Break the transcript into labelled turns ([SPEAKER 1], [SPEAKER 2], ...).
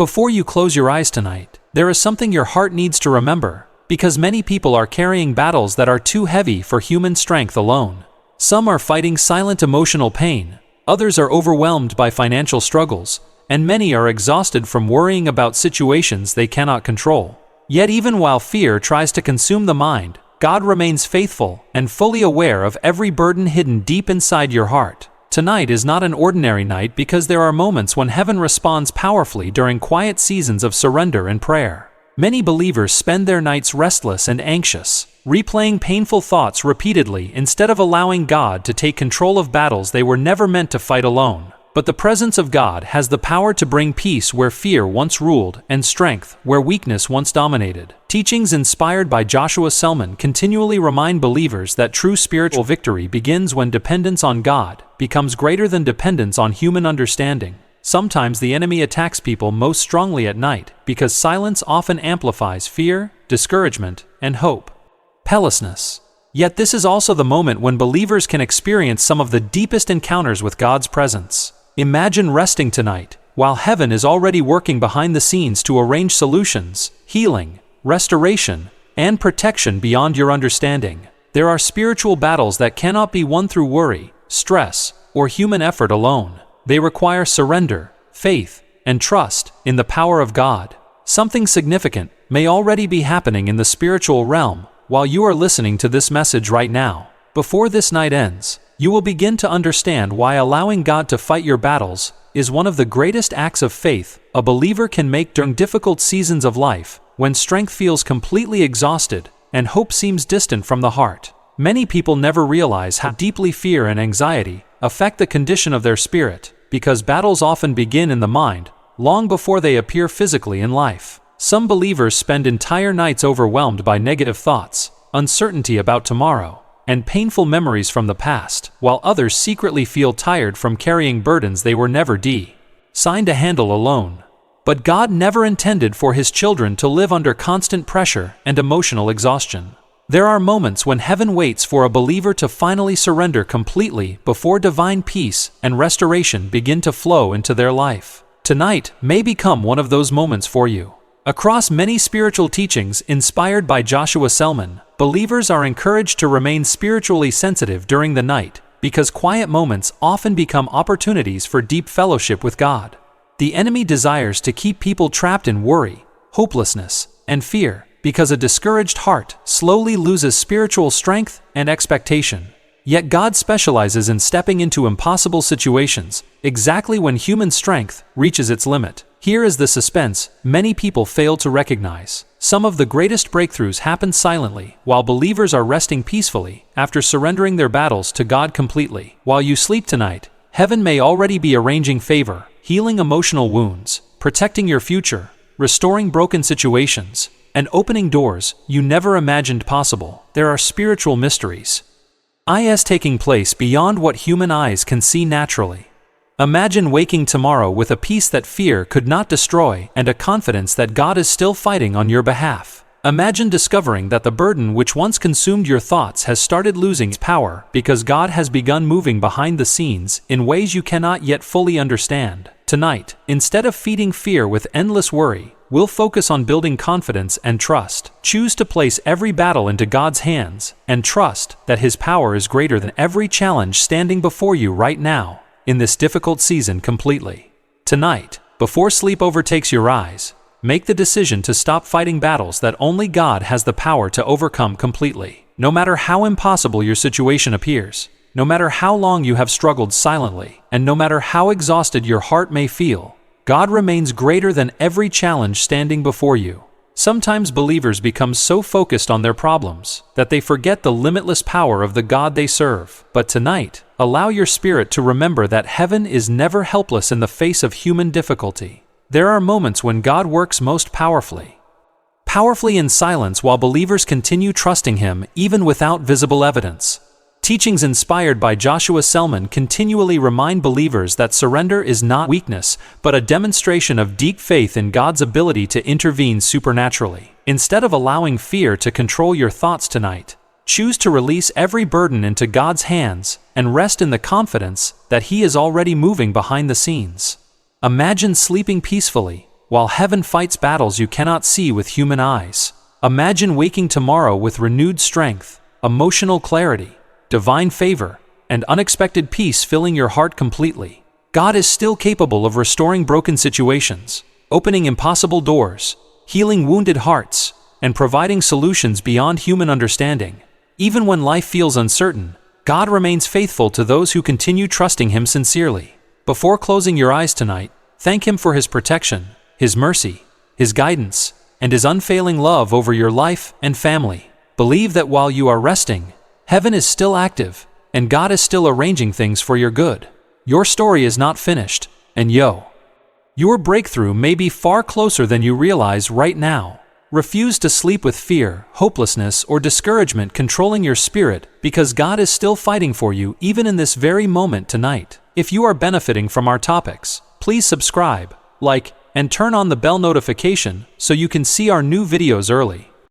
[SPEAKER 1] Before you close your eyes tonight, there is something your heart needs to remember, because many people are carrying battles that are too heavy for human strength alone. Some are fighting silent emotional pain, others are overwhelmed by financial struggles, and many are exhausted from worrying about situations they cannot control. Yet even while fear tries to consume the mind, God remains faithful and fully aware of every burden hidden deep inside your heart. Tonight is not an ordinary night because there are moments when heaven responds powerfully during quiet seasons of surrender and prayer. Many believers spend their nights restless and anxious, replaying painful thoughts repeatedly instead of allowing God to take control of battles they were never meant to fight alone. But the presence of God has the power to bring peace where fear once ruled and strength where weakness once dominated. Teachings inspired by Joshua Selman continually remind believers that true spiritual victory begins when dependence on God becomes greater than dependence on human understanding. Sometimes the enemy attacks people most strongly at night because silence often amplifies fear, discouragement, and hope. Helplessness. Yet this is also the moment when believers can experience some of the deepest encounters with God's presence. Imagine resting tonight, while heaven is already working behind the scenes to arrange solutions, healing, restoration, and protection beyond your understanding. There are spiritual battles that cannot be won through worry, stress, or human effort alone. They require surrender, faith, and trust in the power of God. Something significant may already be happening in the spiritual realm while you are listening to this message right now. Before this night ends, you will begin to understand why allowing God to fight your battles is one of the greatest acts of faith a believer can make during difficult seasons of life, when strength feels completely exhausted and hope seems distant from the heart. Many people never realize how deeply fear and anxiety affect the condition of their spirit, because battles often begin in the mind long before they appear physically in life. Some believers spend entire nights overwhelmed by negative thoughts, uncertainty about tomorrow, and painful memories from the past, while others secretly feel tired from carrying burdens they were never designed to handle alone. But God never intended for His children to live under constant pressure and emotional exhaustion. There are moments when heaven waits for a believer to finally surrender completely before divine peace and restoration begin to flow into their life. Tonight may become one of those moments for you. Across many spiritual teachings inspired by Joshua Selman, believers are encouraged to remain spiritually sensitive during the night, because quiet moments often become opportunities for deep fellowship with God. The enemy desires to keep people trapped in worry, hopelessness, and fear, because a discouraged heart slowly loses spiritual strength and expectation. Yet God specializes in stepping into impossible situations, exactly when human strength reaches its limit. Here is the suspense many people fail to recognize. Some of the greatest breakthroughs happen silently, while believers are resting peacefully after surrendering their battles to God completely. While you sleep tonight, heaven may already be arranging favor, healing emotional wounds, protecting your future, restoring broken situations, and opening doors you never imagined possible. There are spiritual mysteries taking place beyond what human eyes can see naturally. Imagine waking tomorrow with a peace that fear could not destroy and a confidence that God is still fighting on your behalf. Imagine discovering that the burden which once consumed your thoughts has started losing its power because God has begun moving behind the scenes in ways you cannot yet fully understand. Tonight, instead of feeding fear with endless worry, we'll focus on building confidence and trust. Choose to place every battle into God's hands and trust that His power is greater than every challenge standing before you right now in this difficult season completely. Tonight, before sleep overtakes your eyes, make the decision to stop fighting battles that only God has the power to overcome completely. No matter how impossible your situation appears, no matter how long you have struggled silently, and no matter how exhausted your heart may feel, God remains greater than every challenge standing before you. Sometimes believers become so focused on their problems that they forget the limitless power of the God they serve. But tonight, allow your spirit to remember that heaven is never helpless in the face of human difficulty. There are moments when God works most powerfully in silence, while believers continue trusting Him even without visible evidence. Teachings inspired by Joshua Selman continually remind believers that surrender is not weakness, but a demonstration of deep faith in God's ability to intervene supernaturally. Instead of allowing fear to control your thoughts tonight, choose to release every burden into God's hands and rest in the confidence that He is already moving behind the scenes. Imagine sleeping peacefully, while heaven fights battles you cannot see with human eyes. Imagine waking tomorrow with renewed strength, emotional clarity, divine favor, and unexpected peace filling your heart completely. God is still capable of restoring broken situations, opening impossible doors, healing wounded hearts, and providing solutions beyond human understanding. Even when life feels uncertain, God remains faithful to those who continue trusting Him sincerely. Before closing your eyes tonight, thank Him for His protection, His mercy, His guidance, and His unfailing love over your life and family. Believe that while you are resting, heaven is still active, and God is still arranging things for your good. Your story is not finished, and your breakthrough may be far closer than you realize right now. Refuse to sleep with fear, hopelessness, or discouragement controlling your spirit, because God is still fighting for you even in this very moment tonight. If you are benefiting from our topics, please subscribe, like, and turn on the bell notification so you can see our new videos early.